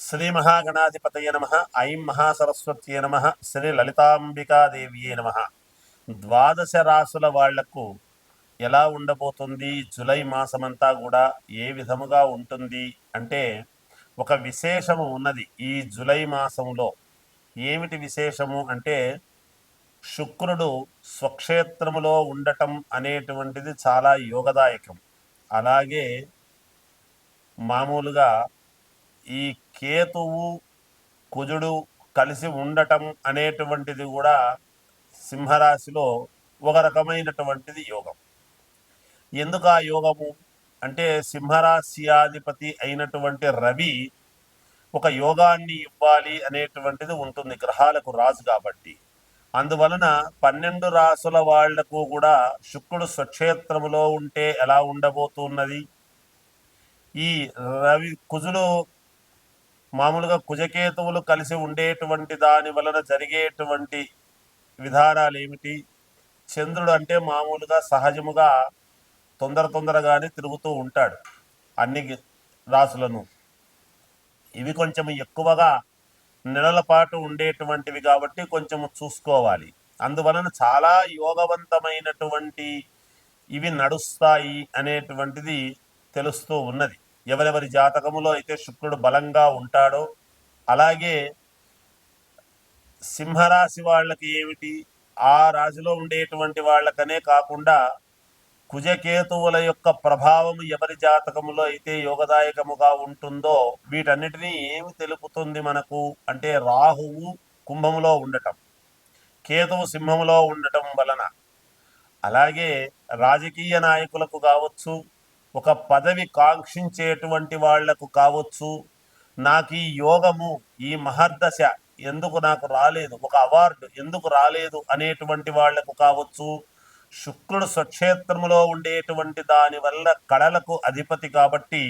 శ్రీ మహాగణాధిపతయ నమ. ఐం మహాసరస్వత్యే నమ. శ్రీ లలితాంబికాదేవియే నమ. ద్వాదశ రాసుల వాళ్లకు ఎలా ఉండబోతుంది జూలై మాసమంతా కూడా ఏ విధముగా ఉంటుంది అంటే ఒక విశేషము ఉన్నది ఈ జూలై మాసంలో. ఏమిటి విశేషము అంటే శుక్రుడు స్వక్షేత్రములో ఉండటం అనేటువంటిది చాలా యోగదాయకం. అలాగే మామూలుగా ఈ కేతువు కుజుడు కలిసి ఉండటం అనేటువంటిది కూడా సింహరాశిలో ఒక రకమైనటువంటిది యోగం. ఎందుకు ఆ యోగము అంటే సింహరాశ్యాధిపతి అయినటువంటి రవి ఒక యోగాన్ని ఇవ్వాలి అనేటువంటిది ఉంటుంది, గ్రహాలకు రాజు కాబట్టి. అందువలన 12 రాసుల వాళ్లకు కూడా శుక్రుడు స్వక్షేత్రములో ఉంటే ఎలా ఉండబోతున్నది, ఈ రవి కుజులు మామూలుగా కుజకేతువులు కలిసి ఉండేటువంటి దాని వలన జరిగేటువంటి విధానాలు ఏమిటి, చంద్రుడు అంటే మామూలుగా సహజముగా తొందరగానే తిరుగుతూ ఉంటాడు అన్ని రాసులను. ఇవి కొంచెం ఎక్కువగా నెలల పాటు ఉండేటువంటివి కాబట్టి కొంచెం చూసుకోవాలి. అందువలన చాలా యోగవంతమైనటువంటి ఇవి నడుస్తాయి అనేటువంటిది తెలుస్తూ ఉన్నది. ఎవరెవరి జాతకములో అయితే శుక్రుడు బలంగా ఉంటాడో, అలాగే సింహరాశి వాళ్ళకి ఏమిటి, ఆ రాశిలో ఉండేటువంటి వాళ్ళకనే కాకుండా కుజకేతువుల యొక్క ప్రభావం ఎవరి జాతకములో అయితే యోగదాయకముగా ఉంటుందో వీటన్నిటినీ ఏమి తెలుపుతుంది మనకు అంటే రాహువు కుంభములో ఉండటం, కేతువు సింహములో ఉండటం వలన, అలాగే రాజకీయ నాయకులకు కావచ్చు, ఒక పదవి కాంక్షించేటువంటి వాళ్లకు కావచ్చు, నాకు ఈ యోగము ఈ మహర్దశ ఎందుకు నాకు రాలేదు, ఒక అవార్డు ఎందుకు రాలేదు అనేటువంటి వాళ్లకు కావచ్చు, శుక్రుడు స్వక్షేత్రములో ఉండేటువంటి దాని వల్ల కళలకు అధిపతి కాబట్టి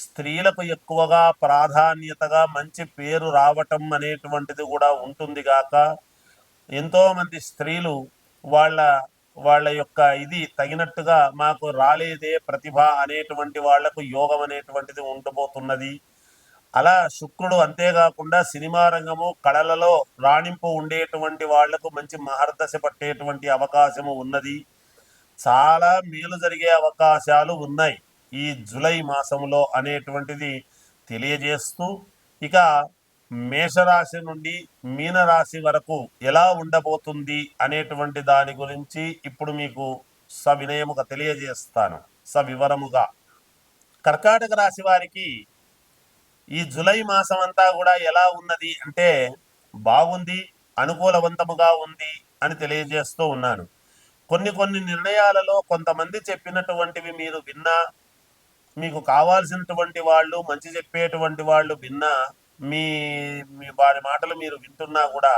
స్త్రీలకు ఎక్కువగా ప్రాధాన్యతగా మంచి పేరు రావటం అనేటువంటిది కూడా ఉంటుంది గాక, ఎంతోమంది స్త్రీలు వాళ్ళ వాళ్ళ యొక్క ఇది తగినట్టుగా మాకు రాలేదే ప్రతిభ అనేటువంటి వాళ్లకు యోగం అనేటువంటిది ఉండబోతున్నది. అలా శుక్రుడు అంతేకాకుండా సినిమా రంగము కళలలో రాణింపు ఉండేటువంటి వాళ్లకు మంచి మహర్దశ పట్టేటువంటి అవకాశము ఉన్నది. చాలా మేలు జరిగే అవకాశాలు ఉన్నాయి ఈ జూలై మాసంలో అనేటువంటిది తెలియజేస్తూ, ఇక మేషరాశి నుండి మీనరాశి వరకు ఎలా ఉండబోతుంది అనేటువంటి దాని గురించి ఇప్పుడు మీకు సవినయముగా తెలియజేస్తాను, సవివరముగా. కర్కాటక రాశి వారికి ఈ జూలై మాసం అంతా కూడా ఎలా ఉన్నది అంటే బాగుంది, అనుకూలవంతముగా ఉంది అని తెలియజేస్తూ ఉన్నాను. కొన్ని నిర్ణయాలలో కొంతమంది చెప్పినటువంటివి మీరు విన్నా, మీకు కావాల్సినటువంటి వాళ్ళు మంచి చెప్పేటువంటి వాళ్ళు విన్నా, మీ వారి మాటలు మీరు వింటున్నా కూడా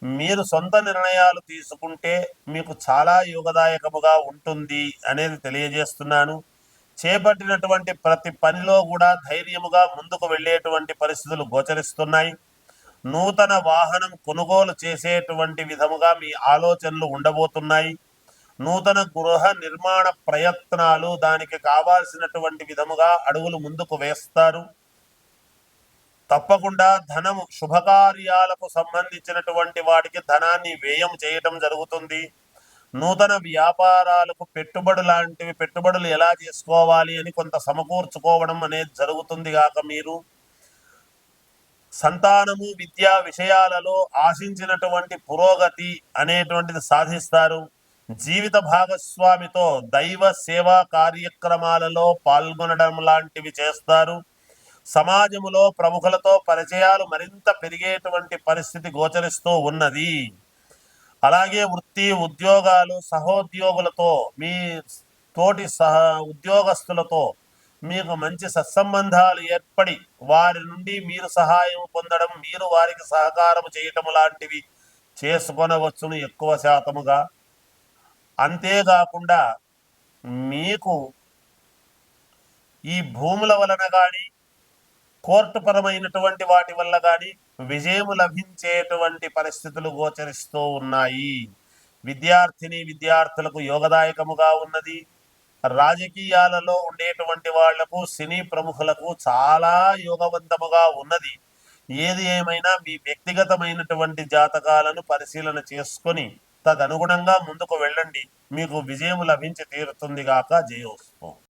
మీరు సొంత నిర్ణయాలు తీసుకుంటే మీకు చాలా యోగదాయకముగా ఉంటుంది అనేది తెలియజేస్తున్నాను. చేపట్టినటువంటి ప్రతి పనిలో కూడా ధైర్యముగా ముందుకు వెళ్ళేటువంటి పరిస్థితులు గోచరిస్తున్నాయి. నూతన వాహనం కొనుగోలు చేసేటువంటి విధముగా మీ ఆలోచనలు ఉండబోతున్నాయి. నూతన గృహ నిర్మాణ ప్రయత్నాలు దానికి కావాల్సినటువంటి విధముగా అడుగులు ముందుకు వేస్తారు. తప్పకుండా ధనము శుభకార్యాలకు సంబంధించినటువంటి వాటికి ధనాన్ని వ్యయం చేయటం జరుగుతుంది. నూతన వ్యాపారాలకు పెట్టుబడులు ఎలా చేసుకోవాలి అని కొంత సమకూర్చుకోవడం అనేది జరుగుతుంది గాక, మీరు సంతానము విద్యా విషయాలలో ఆశించినటువంటి పురోగతి అనేటువంటిది సాధిస్తారు. జీవిత భాగస్వామితో దైవ సేవా కార్యక్రమాలలో పాల్గొనడం లాంటివి చేస్తారు. సమాజములో ప్రముఖులతో పరిచయాలు మరింత పెరిగేటువంటి పరిస్థితి గోచరిస్తూ ఉన్నది. అలాగే వృత్తి ఉద్యోగాలు, సహోద్యోగులతో, మీ తోటి ఉద్యోగస్తులతో మీకు మంచి సత్సంబంధాలు ఏర్పడి వారి నుండి మీరు సహాయం పొందడం, మీరు వారికి సహకారం చేయటం లాంటివి చేసుకొనవచ్చును ఎక్కువ శాతముగా. అంతేకాకుండా మీకు ఈ భూముల వలన కానీ కోర్టు పరమైనటువంటి వాటి వల్ల కానీ విజయము లభించేటువంటి పరిస్థితులు గోచరిస్తూ ఉన్నాయి. విద్యార్థినులకు యోగదాయకముగా ఉన్నది. రాజకీయాలలో ఉండేటువంటి వాళ్లకు, సినీ ప్రముఖులకు చాలా యోగవంతముగా ఉన్నది. ఏది ఏమైనా మీ వ్యక్తిగతమైనటువంటి జాతకాలను పరిశీలన చేసుకొని తదనుగుణంగా ముందుకు వెళ్ళండి. మీకు విజయం లభించి తీరుతుంది గాక. జయోస్తు.